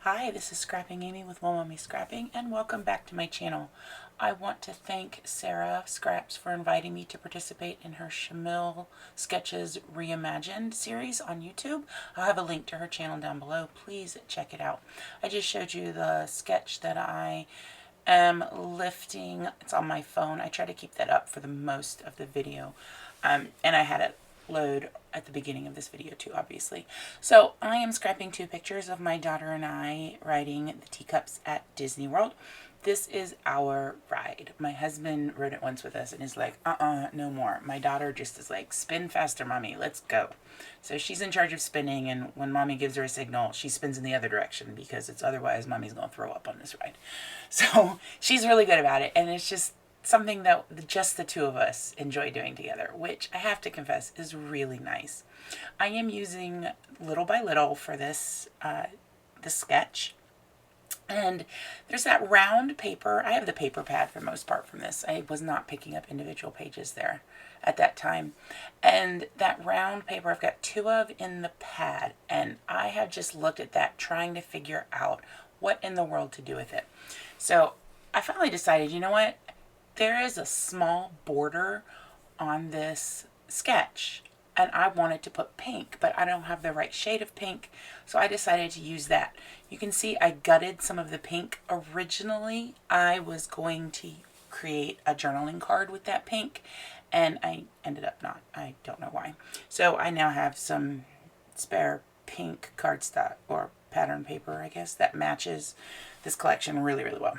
Hi, this is Scrapping Amy with OneMommyScrapping, and welcome back to my channel. I want to thank Sara Scraps for inviting me to participate in her Shimelle Sketches Reimagined series on YouTube. I'll have a link to her channel down below. Please check it out. I just showed you the sketch that I am lifting. It's on my phone. I try to keep that up for the most of the video. And I had it load at the beginning of this video too, obviously. So I am scrapping two pictures of my daughter and I riding the teacups at Disney World. This is our ride. My husband rode it once with us and is like, no more. My daughter just is like, spin faster, mommy, let's go. So she's in charge of spinning, and when mommy gives her a signal, she spins in the other direction because it's otherwise mommy's going to throw up on this ride. So she's really good about it, and it's just something that just the two of us enjoy doing together, which I have to confess is really nice. I am using little by little for this sketch. And there's that round paper. I have the paper pad for the most part from this. I was not picking up individual pages there at that time. And that round paper I've got two of in the pad. And I have just looked at that trying to figure out what in the world to do with it. So I finally decided, you know what? There is a small border on this sketch and I wanted to put pink, but I don't have the right shade of pink, so I decided to use that. You can see I gutted some of the pink. Originally, I was going to create a journaling card with that pink, and I ended up not. I don't know why. So I now have some spare pink cardstock or pattern paper, I guess, that matches this collection really, really well.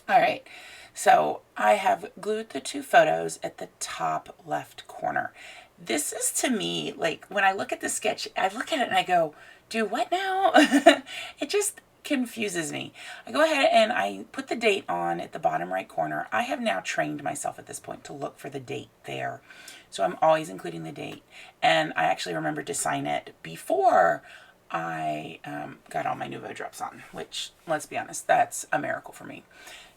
All right. So I have glued the two photos at the top left corner. This is, to me, like when I look at the sketch, I look at it and I go, do what now? It just confuses me. I go ahead and I put the date on at the bottom right corner. I have now trained myself at this point to look for the date there. So I'm always including the date. And I actually remembered to sign it before I got all my Nouveau drops on, which, let's be honest, that's a miracle for me.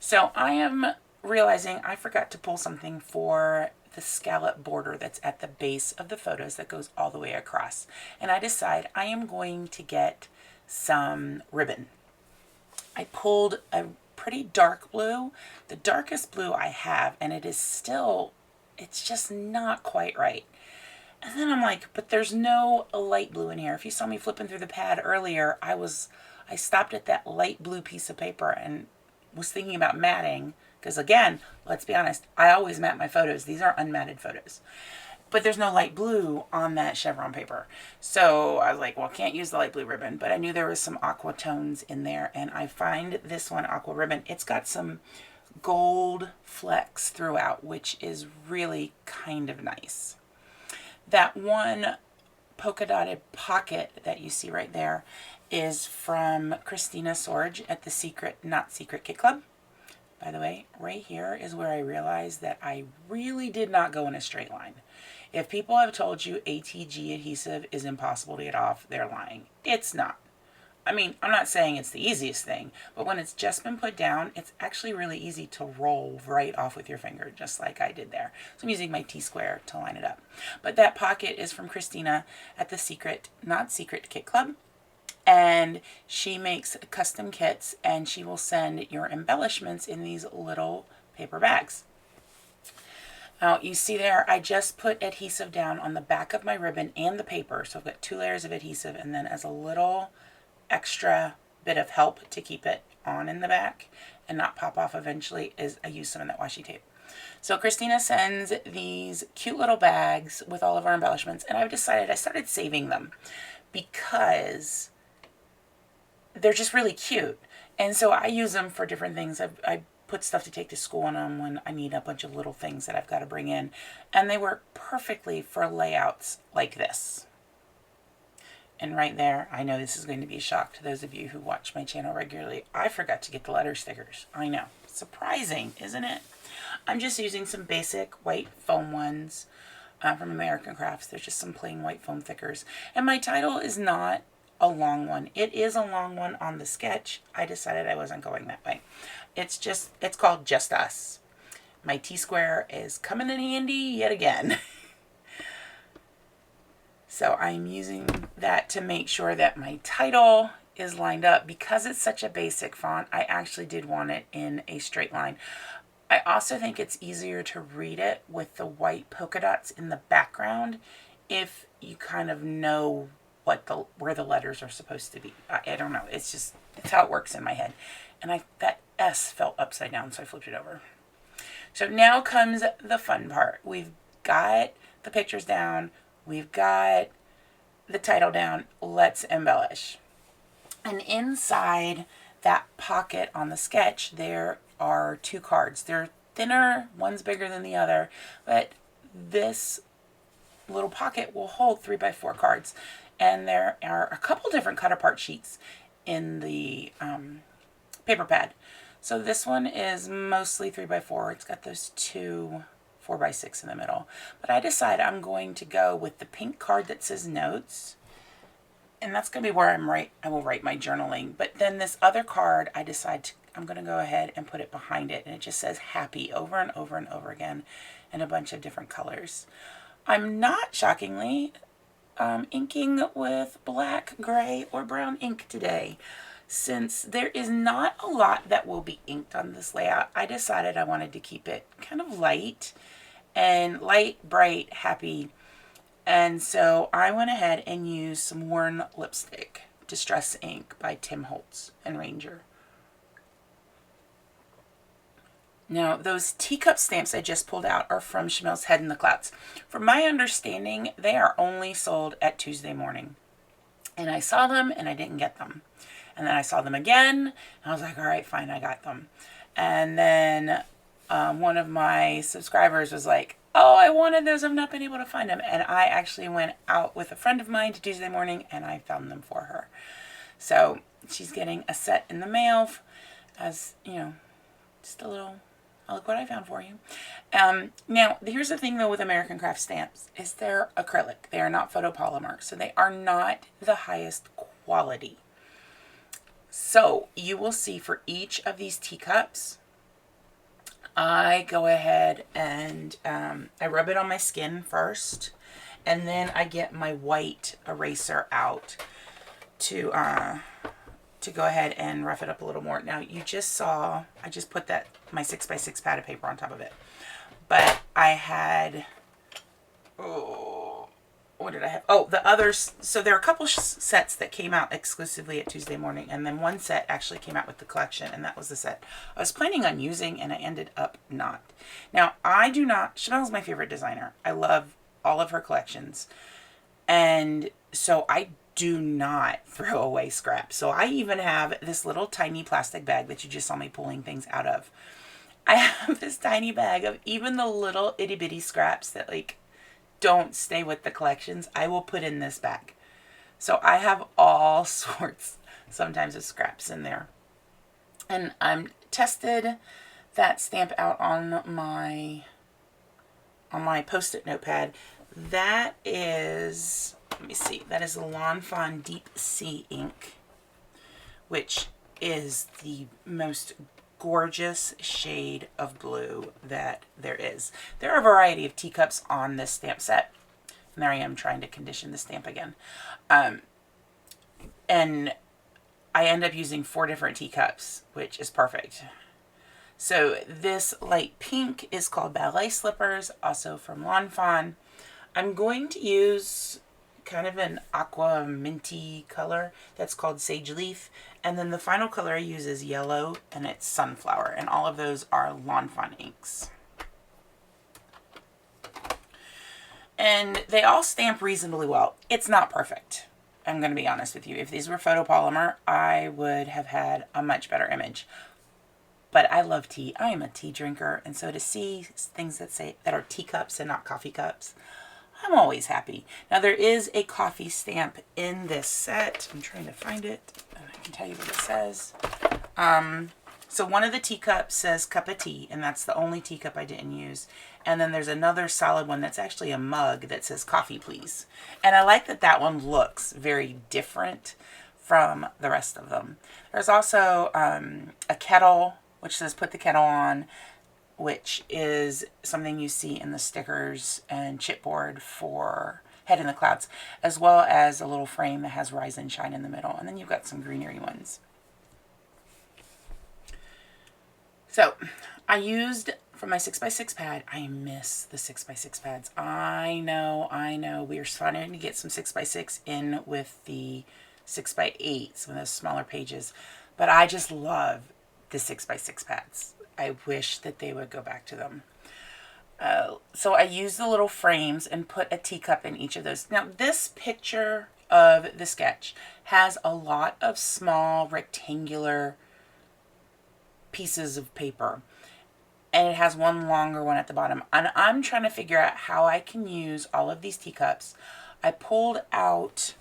So I am realizing I forgot to pull something for the scallop border that's at the base of the photos that goes all the way across. And I decide I am going to get some ribbon. I pulled a pretty dark blue, the darkest blue I have, and it is still, it's just not quite right. And then I'm like, but there's no light blue in here. If you saw me flipping through the pad earlier, I stopped at that light blue piece of paper and was thinking about matting, because again, let's be honest, I always mat my photos. These are unmatted photos. But there's no light blue on that chevron paper. So I was like, well, can't use the light blue ribbon, but I knew there was some aqua tones in there, and I find this one, aqua ribbon, it's got some gold flecks throughout, which is really kind of nice. That one polka dotted pocket that you see right there is from Christina Sorge at the Secret Not Secret Kit Club. By the way, right here is where I realized that I really did not go in a straight line. If people have told you ATG adhesive is impossible to get off, they're lying. It's not. I mean, I'm not saying it's the easiest thing, but when it's just been put down, it's actually really easy to roll right off with your finger, just like I did there. So I'm using my T-square to line it up. But that pocket is from Christina at the Secret Not Secret Kit Club. And she makes custom kits, and she will send your embellishments in these little paper bags. Now you see there, I just put adhesive down on the back of my ribbon and the paper. So I've got 2 layers of adhesive, and then as a little extra bit of help to keep it on in the back and not pop off eventually is I use some of that washi tape. So Christina sends these cute little bags with all of our embellishments, and I've decided I started saving them because they're just really cute. And so I use them for different things. I put stuff to take to school on them when I need a bunch of little things that I've got to bring in. And they work perfectly for layouts like this. And right there, I know this is going to be a shock to those of you who watch my channel regularly. I forgot to get the letter stickers. I know. Surprising, isn't it? I'm just using some basic white foam ones from American Crafts. There's just some plain white foam thickers. And my title is not a long one. It is a long one on the sketch. I decided I wasn't going that way. It's called Just Us. My T-square is coming in handy yet again. So I'm using that to make sure that my title is lined up. Because it's such a basic font, I actually did want it in a straight line. I also think it's easier to read it with the white polka dots in the background if you kind of know where the letters are supposed to be. I don't know. It's how it works in my head. And that S felt upside down, so I flipped it over. So now comes the fun part. We've got the pictures down. We've got the title down. Let's embellish. And inside that pocket on the sketch, there are 2 cards. They're thinner, one's bigger than the other, but this little pocket will hold 3x4 cards. And there are a couple different cut apart sheets in the paper pad. So this one is mostly 3x4. It's got those 2 4x6 in the middle. But I decided I'm going to go with the pink card that says notes. And that's going to be where I will write my journaling. But then this other card, I'm going to go ahead and put it behind it. And it just says happy over and over and over again in a bunch of different colors. I'm not, shockingly, inking with black, gray, or brown ink today. Since there is not a lot that will be inked on this layout, I decided I wanted to keep it kind of light, bright, happy. And so I went ahead and used some Worn Lipstick Distress Ink by Tim Holtz and Ranger. Now, those teacup stamps I just pulled out are from Shimelle's Head in the Clouds. From my understanding, they are only sold at Tuesday morning. And I saw them and I didn't get them. And then I saw them again and I was like, all right, fine, I got them. And then one of my subscribers was like, oh, I wanted those, I've not been able to find them. And I actually went out with a friend of mine to Tuesday morning and I found them for her. So she's getting a set in the mail as, you know, just a little... Look what I found for you. Now, here's the thing, though, with American Craft stamps, is they're acrylic. They are not photopolymer, so they are not the highest quality. So, you will see for each of these teacups, I go ahead and I rub it on my skin first, and then I get my white eraser out to go ahead and rough it up a little more. Now, you just saw, I just put my 6x6 pad of paper on top of it. But I had, what did I have? Oh, the others. So there are a couple sets that came out exclusively at Tuesday morning. And then one set actually came out with the collection. And that was the set I was planning on using. And I ended up not. Now, Shimelle's my favorite designer. I love all of her collections. And so I do not throw away scraps. So I even have this little tiny plastic bag that you just saw me pulling things out of. I have this tiny bag of even the little itty bitty scraps that like don't stay with the collections. I will put in this bag. So I have all sorts sometimes of scraps in there. And I'm tested that stamp out on my Post-it notepad. That is, let me see, that is Lawn Fawn Deep Sea ink, which is the most gorgeous shade of blue that there is. There are a variety of teacups on this stamp set. And there I am trying to condition the stamp again. And I end up using 4 different teacups, which is perfect. So this light pink is called Ballet Slippers, also from Lawn Fawn. I'm going to use kind of an aqua minty color that's called Sage Leaf. And then the final color I use is yellow, and it's Sunflower. And all of those are Lawn Fawn inks. And they all stamp reasonably well. It's not perfect. I'm going to be honest with you. If these were photopolymer, I would have had a much better image. But I love tea. I am a tea drinker. And so to see things that are teacups and not coffee cups, I'm always happy. Now there is a coffee stamp in this set. I'm trying to find it. I can tell you what it says. So one of the teacups says cup of tea, and that's the only teacup I didn't use. And then there's another solid one that's actually a mug that says coffee please. And I like that that one looks very different from the rest of them. There's also a kettle, which says put the kettle on, which is something you see in the stickers and chipboard for head in the clouds, as well as a little frame that has rise and shine in the middle. And then you've got some greenery ones. So I used, for my 6x6 pad, I miss the 6x6 pads. I know. We are starting to get some 6x6 in with the 6x8, some of those smaller pages. But I just love the 6x6 pads. I wish that they would go back to them. So I used the little frames and put a teacup in each of those. Now this picture of the sketch has a lot of small rectangular pieces of paper, and it has one longer one at the bottom, and I'm trying to figure out how I can use all of these teacups. I pulled out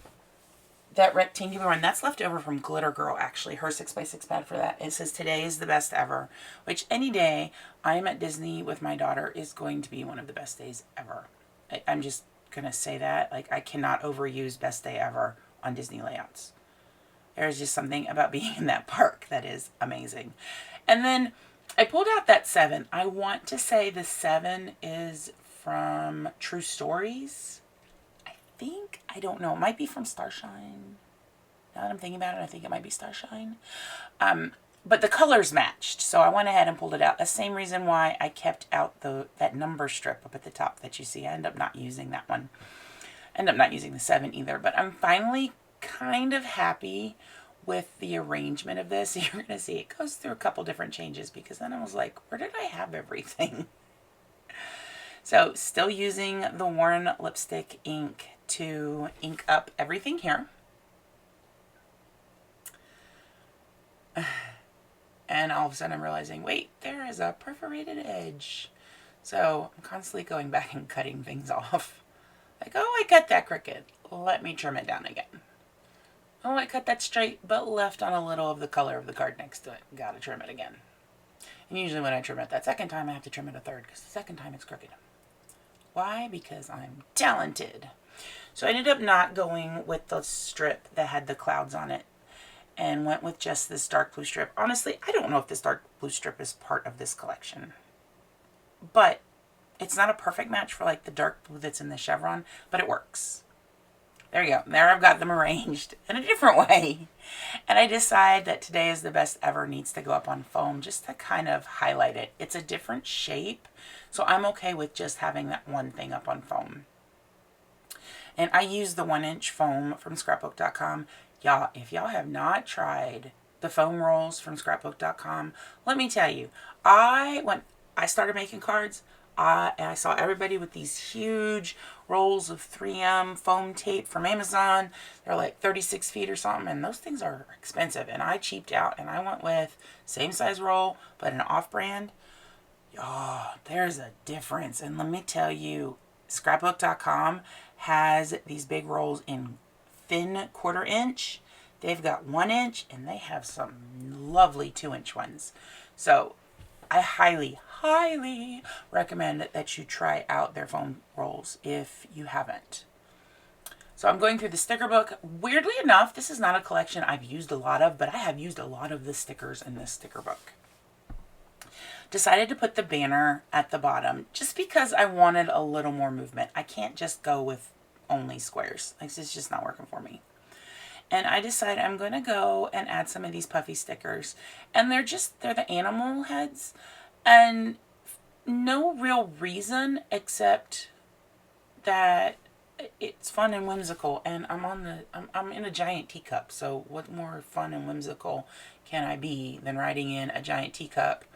that rectangular one that's left over from Glitter Girl, actually, her 6x6 pad for that. It says today is the best ever, which any day I'm at Disney with my daughter is going to be one of the best days ever. I'm just gonna say that. Like, I cannot overuse best day ever on Disney layouts. There's just something about being in that park that is amazing. And then I pulled out that 7. I want to say the 7 is from True Stories. I don't know. It might be from Starshine. Now that I'm thinking about it, I think it might be Starshine. But the colors matched, so I went ahead and pulled it out. The same reason why I kept out that number strip up at the top that you see. I end up not using that one. I end up not using the 7 either. But I'm finally kind of happy with the arrangement of this. You're going to see it goes through a couple different changes, because then I was like, where did I have everything? So still using the Worn Lipstick ink to ink up everything here. And all of a sudden I'm realizing, wait, there is a perforated edge. So I'm constantly going back and cutting things off. Like, oh, I cut that crooked. Let me trim it down again. Oh, I cut that straight, but left on a little of the color of the card next to it. Gotta trim it again. And usually when I trim it that second time, I have to trim it a third, because the second time it's crooked. Why? Because I'm talented. So I ended up not going with the strip that had the clouds on it, and went with just this dark blue strip. Honestly, I don't know if this dark blue strip is part of this collection, but it's not a perfect match for like the dark blue that's in the chevron, but it works. There you go. There I've got them arranged in a different way. And I decide that today is the best ever needs to go up on foam just to kind of highlight it. It's a different shape, so I'm okay with just having that one thing up on foam. And I use the 1-inch foam from scrapbook.com. Y'all, if y'all have not tried the foam rolls from scrapbook.com, let me tell you, when I started making cards, I saw everybody with these huge rolls of 3M foam tape from Amazon. They're like 36 feet or something, and those things are expensive. And I cheaped out, and I went with same size roll, but an off-brand. Oh, there's a difference. And let me tell you, scrapbook.com has these big rolls in thin 1/4 inch. They've got 1 inch, and they have some lovely 2-inch ones. So I highly recommend that you try out their foam rolls if you haven't. So I'm going through the sticker book. Weirdly enough, this is not a collection I've used a lot of, but I have used a lot of the stickers in this sticker book. Decided to put the banner at the bottom just because I wanted a little more movement. I can't just go with only squares. Like, it's just not working for me. And I decided I'm going to go and add some of these puffy stickers. And they're the animal heads. And no real reason except that it's fun and whimsical. And I'm in a giant teacup. So what more fun and whimsical can I be than riding in a giant teacup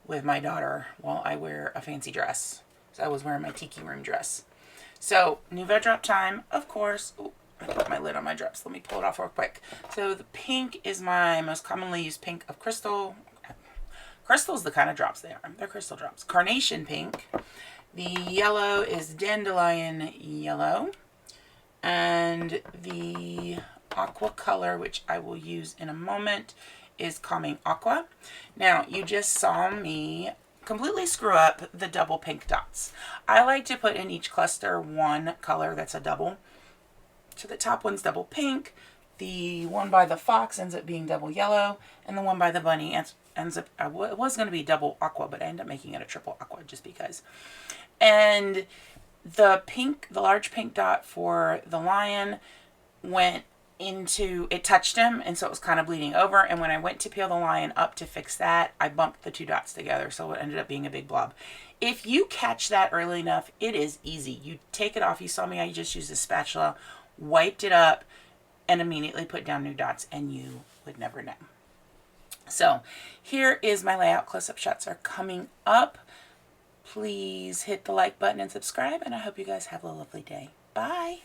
with my daughter while I wear a fancy dress? So I was wearing my tiki room dress. So Nouveau drop time, of course. Ooh, I put my lid on my drops. Let me pull it off real quick. So the pink is my most commonly used pink of crystal. Crystal's the kind of drops they are. They're crystal drops. Carnation pink. The yellow is dandelion yellow. And the aqua color, which I will use in a moment, is Calming Aqua. Now, you just saw me completely screw up the double pink dots. I like to put in each cluster one color that's a double. So the top one's double pink, the one by the fox ends up being double yellow, and the one by the bunny ends up, it was going to be double aqua, but I ended up making it a triple aqua just because. And The large pink dot for the lion went into, it touched him, and so it was kind of bleeding over. And when I went to peel the lion up to fix that, I bumped the two dots together, so it ended up being a big blob. If you catch that early enough, it is easy. You take it off. You saw me, I just used a spatula, wiped it up, and immediately put down new dots, and you would never know. So here is my layout. Close-up shots are coming up. Please hit the like button and subscribe, and I hope you guys have a lovely day. Bye.